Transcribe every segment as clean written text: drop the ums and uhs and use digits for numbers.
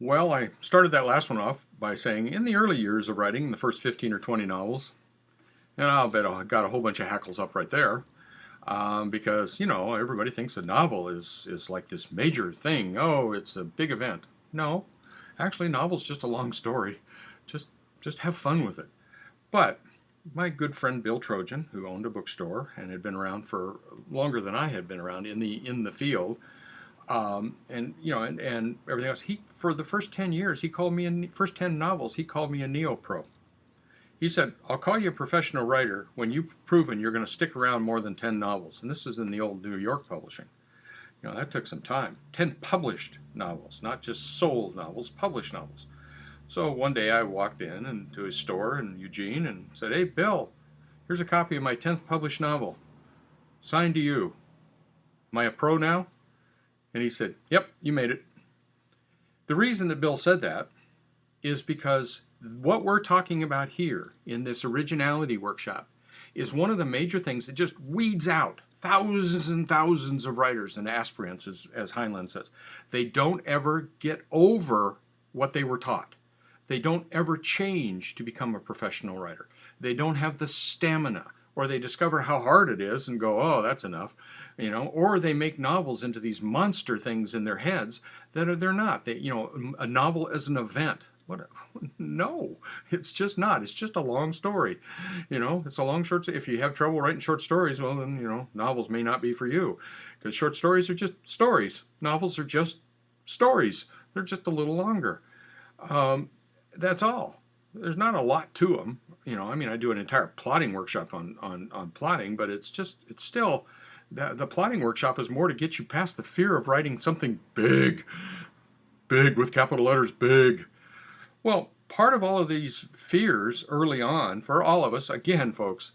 Well, I started that last one off by saying in the early years of writing, the first 15 or 20 novels, and I'll bet I got a whole bunch of hackles up right there. Because, everybody thinks a novel is like this major thing. Oh, it's a big event. No, actually, novel's just a long story. Just, just have fun with it. But my good friend Bill Trojan, who owned a bookstore and had been around for longer than I had been around in the field, and everything else. He for the first 10 years, he called me first 10 novels. He called me a neo-pro. He said, "I'll call you a professional writer when you've proven you're going to stick around more than 10 novels." And this is in the old New York publishing. That took some time. 10 published novels, not just sold novels, published novels. So one day I walked into his store in Eugene and said, "Hey, Bill, here's a copy of my 10th published novel. Signed to you. Am I a pro now?" And he said, "Yep, you made it." The reason that Bill said that is because what we're talking about here in this originality workshop is one of the major things that just weeds out thousands and thousands of writers and aspirants, as Heinlein says. They don't ever get over what they were taught. They don't ever change to become a professional writer. They don't have the stamina, or they discover how hard it is and go, "Oh, that's enough," or they make novels into these monster things in their heads that they're not. A novel as an event. No, it's just not. It's just a long story. It's a long short. If you have trouble writing short stories, well, then, novels may not be for you, because short stories are just stories. Novels are just stories. They're just a little longer. That's all. There's not a lot to them. I do an entire plotting workshop on plotting, but it's still, the plotting workshop is more to get you past the fear of writing something big, big with capital letters, big. Well, part of all of these fears early on, for all of us, again, folks,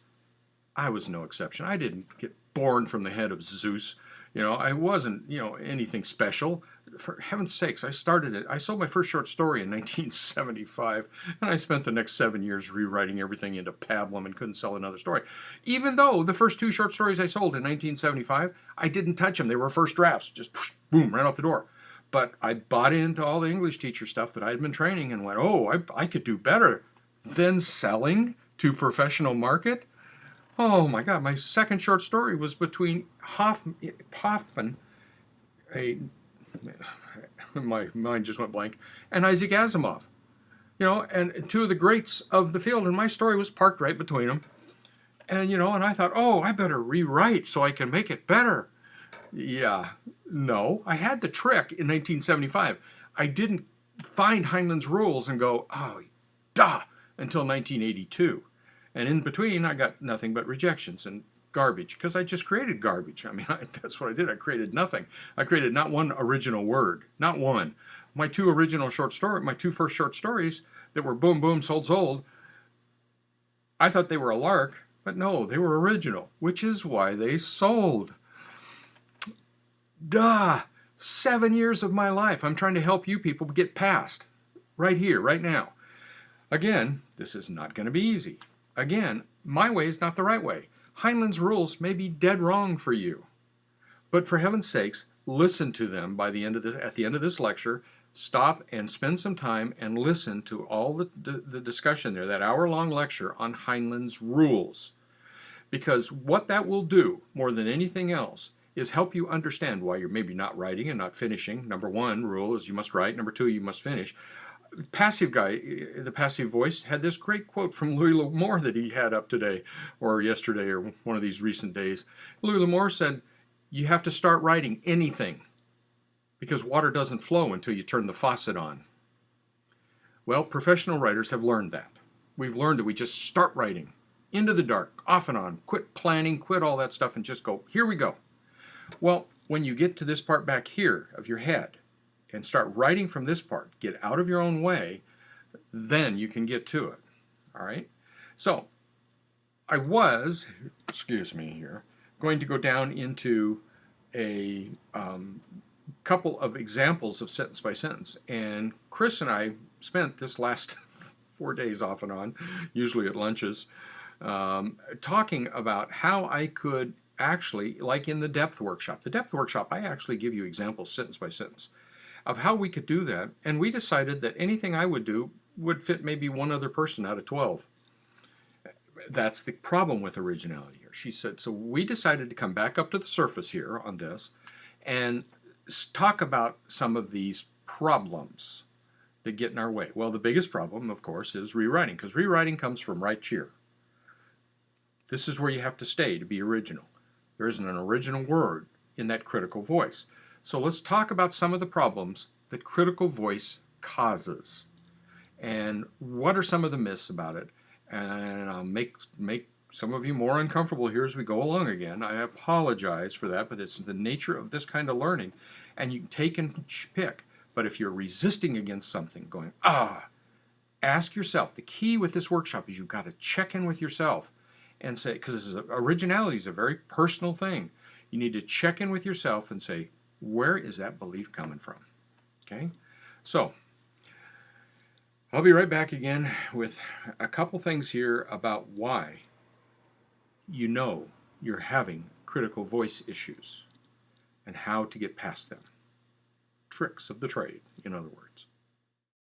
I was no exception. I didn't get born from the head of Zeus. I wasn't, anything special. For heaven's sakes, I sold my first short story in 1975, and I spent the next 7 years rewriting everything into pablum and couldn't sell another story. Even though the first two short stories I sold in 1975, I didn't touch them. They were first drafts, just boom, right out the door. But I bought into all the English teacher stuff that I had been training and went, "Oh, I could do better than selling to professional market." Oh my God, my second short story was between Hoffman, my mind just went blank, and Isaac Asimov. And two of the greats of the field, and my story was parked right between them. And I thought, "Oh, I better rewrite so I can make it better." Yeah, no, I had the trick in 1975. I didn't find Heinlein's rules and go, "Oh, duh," until 1982. And in between, I got nothing but rejections and garbage, because I just created garbage. That's what I did. I created nothing. I created not one original word, not one. My two first short stories that were boom, boom, sold, sold, I thought they were a lark, but no, they were original, which is why they sold. Duh! 7 years of my life I'm trying to help you people get past, right here, right now. Again, this is not going to be easy. Again, my way is not the right way. Heinlein's rules may be dead wrong for you. But for heaven's sakes, listen to them at the end of this lecture. Stop and spend some time and listen to all the discussion there, that hour-long lecture on Heinlein's rules. Because what that will do, more than anything else, is help you understand why you're maybe not writing and not finishing. Number one rule is you must write. Number two, you must finish. Passive guy, the passive voice, had this great quote from Louis L'Amour that he had up today or yesterday or one of these recent days. Louis L'Amour said, "You have to start writing anything because water doesn't flow until you turn the faucet on." Well, professional writers have learned that. We've learned that we just start writing into the dark, off and on, quit planning, quit all that stuff, and just go, "Here we go." Well, when you get to this part back here of your head and start writing from this part, get out of your own way, then you can get to it. All right? So, I was, excuse me here, going to go down into a couple of examples of sentence by sentence. And Chris and I spent this last 4 days off and on, usually at lunches, talking about how I could actually, like in the depth workshop. The depth workshop, I actually give you examples sentence by sentence. of how we could do that. And we decided that anything I would do would fit maybe one other person out of 12. That's the problem with originality here. She said, so we decided to come back up to the surface here on this and talk about some of these problems that get in our way. Well, the biggest problem, of course, is rewriting, because rewriting comes from right cheer. This is where you have to stay to be original. There isn't an original word in that critical voice. So let's talk about some of the problems that critical voice causes. And what are some of the myths about it? And I'll make some of you more uncomfortable here as we go along again. I apologize for that, but it's the nature of this kind of learning. And you can take and pick. But if you're resisting against something, going, ask yourself. The key with this workshop is you've got to check in with yourself and say, because originality is a very personal thing. You need to check in with yourself and say, where is that belief coming from? Okay? So, I'll be right back again with a couple things here about why you know you're having critical voice issues and how to get past them. Tricks of the trade, in other words.